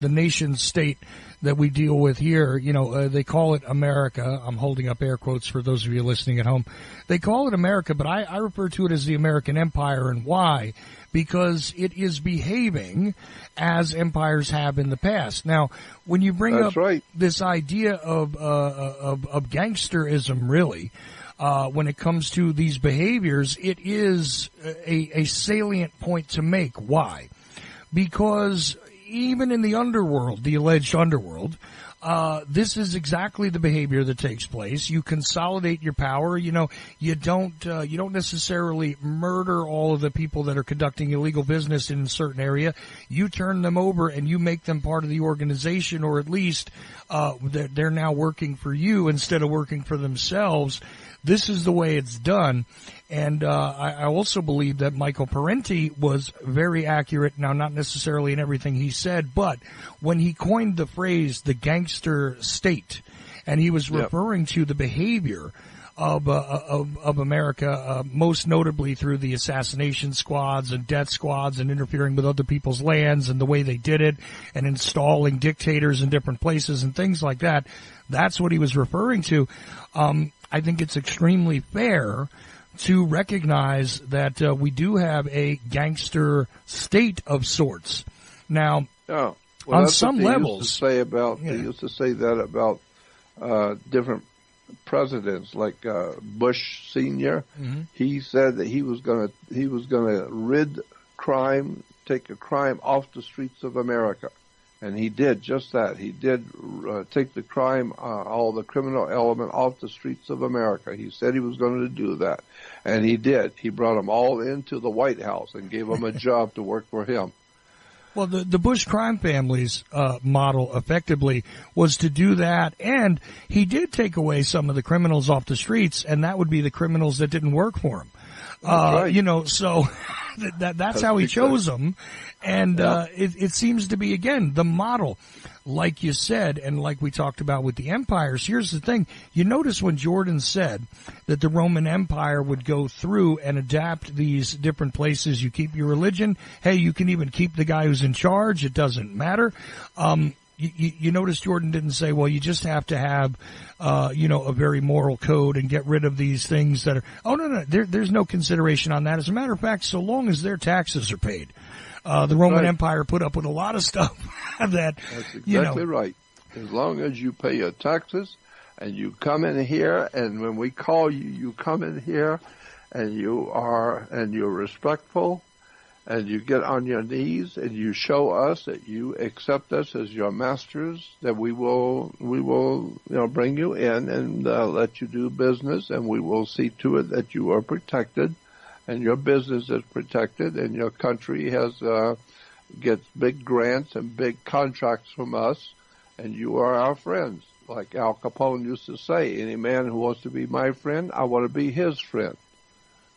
the nation state that we deal with here, they call it America. I'm holding up air quotes for those of you listening at home. They call it America, but I refer to it as the American Empire. And why? Because it is behaving as empires have in the past. Now, when you bring up this idea of gangsterism, really, when it comes to these behaviors, it is a salient point to make. Why? Because even in the underworld, the alleged underworld, this is exactly the behavior that takes place. You consolidate your power. You don't necessarily murder all of the people that are conducting illegal business in a certain area. You turn them over and you make them part of the organization, or at least they're now working for you instead of working for themselves. This is the way it's done. And I also believe that Michael Parenti was very accurate, now not necessarily in everything he said, but when he coined the phrase the gangster state, and he was referring to the behavior of America, most notably through the assassination squads and death squads and interfering with other people's lands and the way they did it and installing dictators in different places and things like that. That's what he was referring to. I think it's extremely fair to recognize that we do have a gangster state of sorts. Now, on some levels, they used to say that about different presidents, like Bush Senior. Mm-hmm. He said that he was going to rid crime, take a crime off the streets of America. And he did just that. He did take the crime, all the criminal element off the streets of America. He said he was going to do that. And he did. He brought them all into the White House and gave them a job to work for him. Well, the Bush crime family's model effectively was to do that, and he did take away some of the criminals off the streets, and that would be the criminals that didn't work for him. So that's how he chose them. And it seems to be, again, the model, like you said, and like we talked about with the empires. Here's the thing. You notice when Jordan said that the Roman Empire would go through and adapt these different places. You keep your religion. Hey, you can even keep the guy who's in charge. It doesn't matter. You notice Jordan didn't say, well, you just have to have, a very moral code and get rid of these things that are, no. There's no consideration on that. As a matter of fact, so long as their taxes are paid. The Roman Empire put up with a lot of stuff that, That's exactly right. As long as you pay your taxes and you come in here, and when we call you, you come in here and you're respectful, and you get on your knees and you show us that you accept us as your masters, that we will bring you in and let you do business, and we will see to it that you are protected and your business is protected and your country gets big grants and big contracts from us, and you are our friends. Like Al Capone used to say, any man who wants to be my friend, I want to be his friend.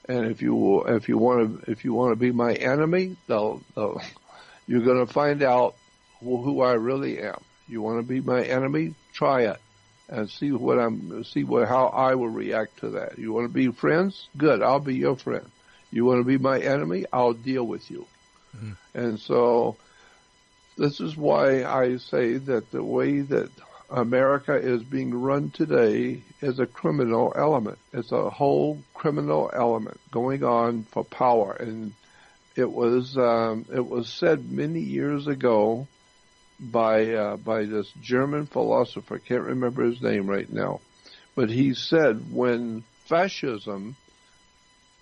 And if you want to be my enemy, you're going to find out who I really am. You want to be my enemy? Try it, and see how I will react to that. You want to be friends? Good, I'll be your friend. You want to be my enemy? I'll deal with you. Mm-hmm. And so, this is why I say that the way that America is being run today is a criminal element. It's a whole criminal element going on for power. And it was said many years ago by this German philosopher, can't remember his name right now, but he said when fascism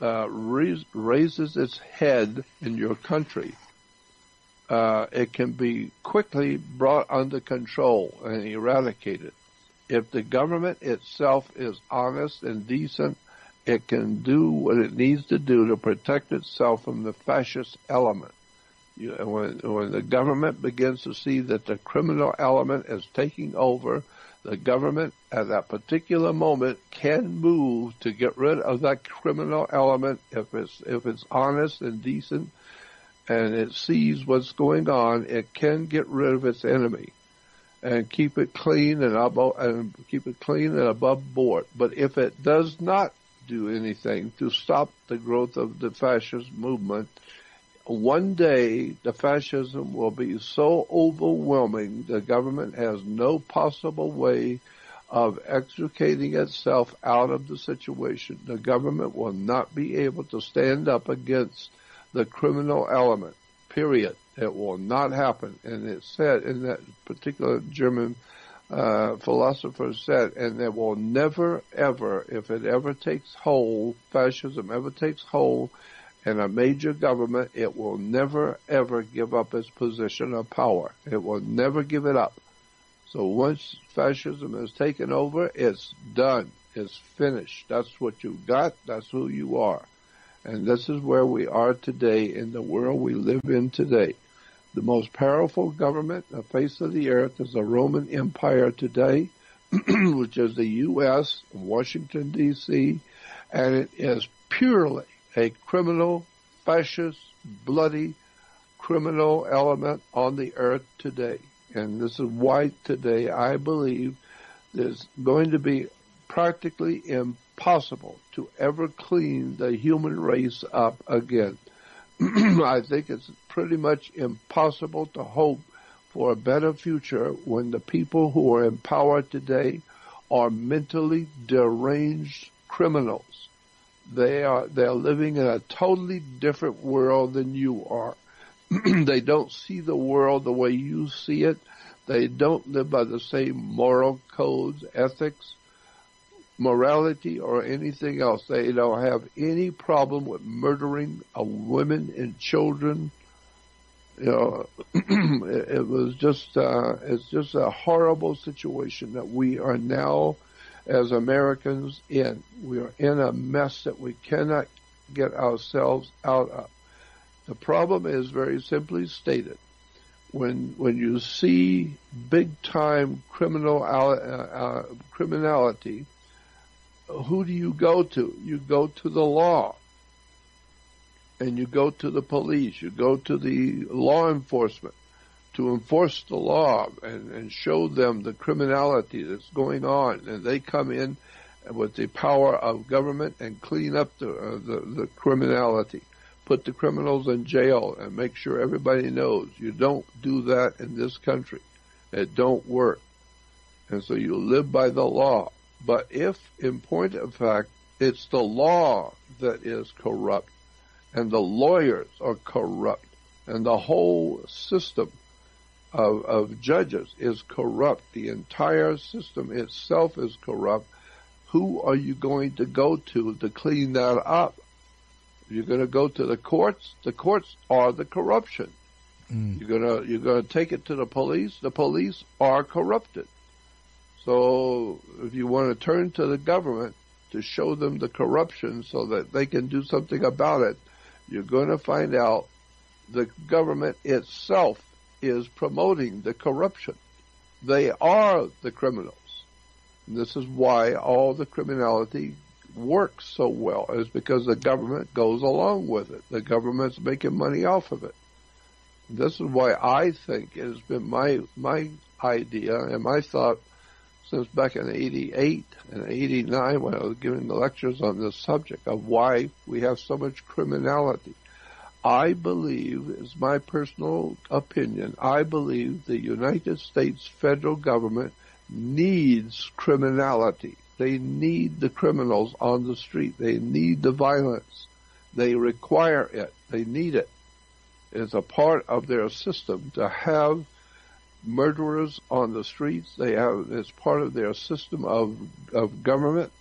raises its head in your country, it can be quickly brought under control and eradicated. If the government itself is honest and decent, it can do what it needs to do to protect itself from the fascist element. When the government begins to see that the criminal element is taking over, the government at that particular moment can move to get rid of that criminal element if it's honest and decent, and it sees what's going on. It can get rid of its enemy and keep it clean and above board. But if it does not do anything to stop the growth of the fascist movement, one day the fascism will be so overwhelming the government has no possible way of extricating itself out of the situation. The government will not be able to stand up against the criminal element, period. It will not happen. And it said, in that particular German philosopher said, and it will never, ever, if it ever takes hold, fascism ever takes hold in a major government, it will never, ever give up its position of power. It will never give it up. So once fascism is taken over, it's done. It's finished. That's what you got. That's who you are. And this is where we are today in the world we live in today. The most powerful government on the face of the earth is the Roman Empire today, which is the U.S., Washington, D.C., and it is purely a criminal, fascist, bloody, criminal element on the earth today. And this is why today I believe there's going to be practically impossible to ever clean the human race up again. I think it's pretty much impossible to hope for a better future when the people who are in power today are mentally deranged criminals. They're living in a totally different world than you are. They don't see the world the way you see it. They don't live by the same moral codes, ethics, morality, or anything else. They don't have any problem with murdering women and children. You know, it was just, it's just a horrible situation that we are now, as Americans, in. We are in a mess that we cannot get ourselves out of. The problem is very simply stated. When you see big-time criminality, who do you go to? You go to the law. And you go to the police. You go to the law enforcement to enforce the law and show them the criminality that's going on. And they come in with the power of government and clean up the criminality. Put the criminals in jail and make sure everybody knows. You don't do that in this country. It don't work. And so you live by the law. But if, in point of fact, it's the law that is corrupt, and the lawyers are corrupt, and the whole system of judges is corrupt, the entire system itself is corrupt, who are you going to go to clean that up? You're going to go to the courts are the corruption. You're gonna take it to the police are corrupted. So if you want to turn to the government to show them the corruption so that they can do something about it, you're going to find out the government itself is promoting the corruption. They are the criminals. And this is why all the criminality works so well, is because the government goes along with it. The government's making money off of it. This is why I think it has been my idea and my thought since back in 88 and 89 when I was giving the lectures on this subject of why we have so much criminality. I believe, is my personal opinion, I believe the United States federal government needs criminality. They need the criminals on the street. They need the violence. They require it. They need it. It's a part of their system to have murderers on the streets. It's part of their system of government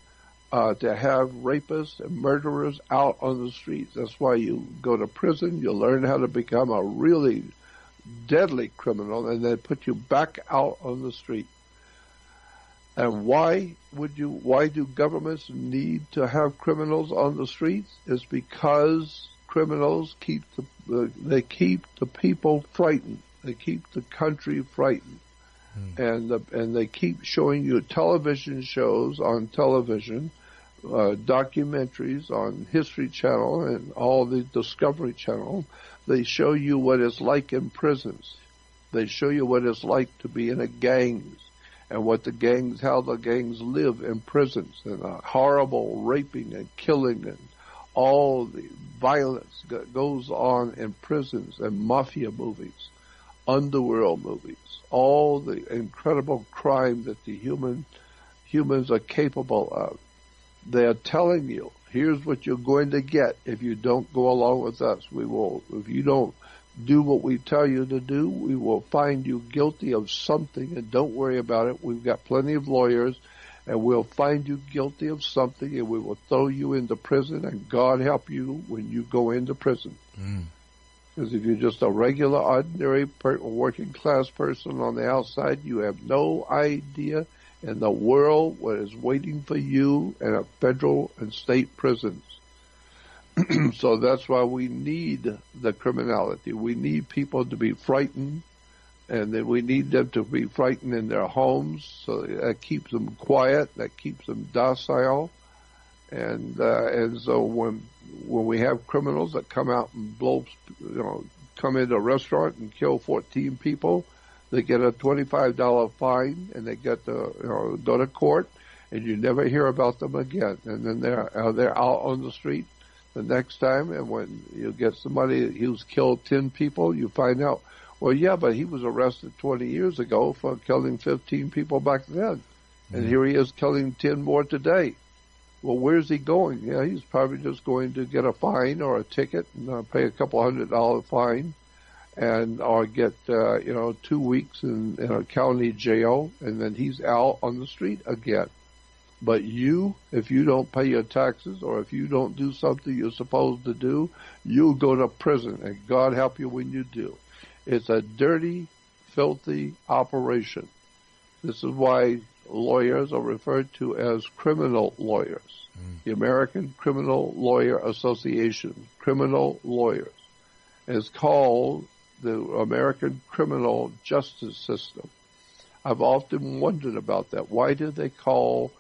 to have rapists and murderers out on the streets. That's why you go to prison. You learn how to become a really deadly criminal, and they put you back out on the street. And why do governments need to have criminals on the streets? It's because criminals keep the people frightened. They keep the country frightened. And they keep showing you television shows on television, documentaries on History Channel and all the Discovery Channel. They show you what it's like in prisons. They show you what it's like to be in a gangs and how the gangs live in prisons, and horrible raping and killing and all the violence that goes on in prisons and mafia movies, underworld movies, all the incredible crime that the humans are capable of. They're telling you, here's what you're going to get if you don't go along with us. If you don't do what we tell you to do, we will find you guilty of something, and don't worry about it. We've got plenty of lawyers, and we'll find you guilty of something, and we will throw you into prison, and God help you when you go into prison. Because if you're just a regular, ordinary, working class person on the outside, you have no idea in the world what is waiting for you in a federal and state prisons. So that's why we need the criminality. We need people to be frightened, and then we need them to be frightened in their homes. So that keeps them quiet, that keeps them docile, and so when we have criminals that come out and come into a restaurant and kill 14 people, they get a $25 fine, and they get to go to court, and you never hear about them again. And then they're out on the street the next time, and when you get somebody who's killed 10 people, you find out, well, yeah, but he was arrested 20 years ago for killing 15 people back then, and here he is killing 10 more today. Well, where's he going? Yeah, he's probably just going to get a fine or a ticket and pay a couple $100 fine, or get 2 weeks in a county jail, and then he's out on the street again. But if you don't pay your taxes, or if you don't do something you're supposed to do, you'll go to prison, and God help you when you do. It's a dirty, filthy operation. This is why lawyers are referred to as criminal lawyers. The American Criminal Lawyer Association, criminal lawyers. It's called the American criminal justice system. I've often wondered about that. Why do they call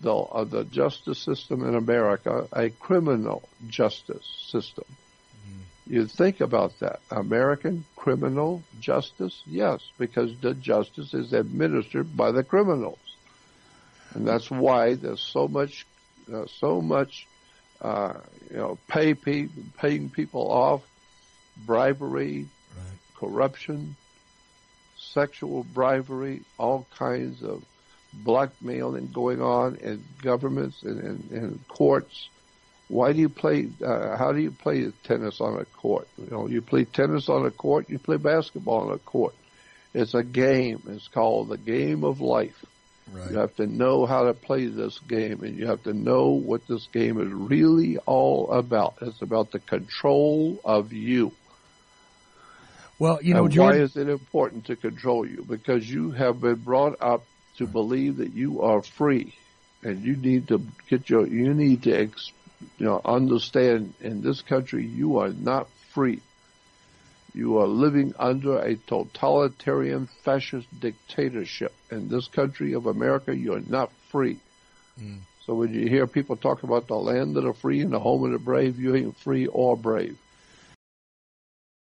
the justice system in America a criminal justice system? You think about that. American criminal justice? Yes, because the justice is administered by the criminals. And that's why there's so much paying people off, bribery, corruption, sexual bribery, all kinds of blackmailing going on in governments and in courts. Why do you play? How do you play tennis on a court? You play tennis on a court. You play basketball on a court. It's a game. It's called the game of life. Right. You have to know how to play this game, and you have to know what this game is really all about. It's about the control of you. Well, Jordan, why is it important to control you? Because you have been brought up to believe that you are free, and you need to understand in this country you are not free. You are living under a totalitarian fascist dictatorship. In this country of America, you are not free. So when you hear people talk about the land of the free and the home of the brave, you ain't free or brave.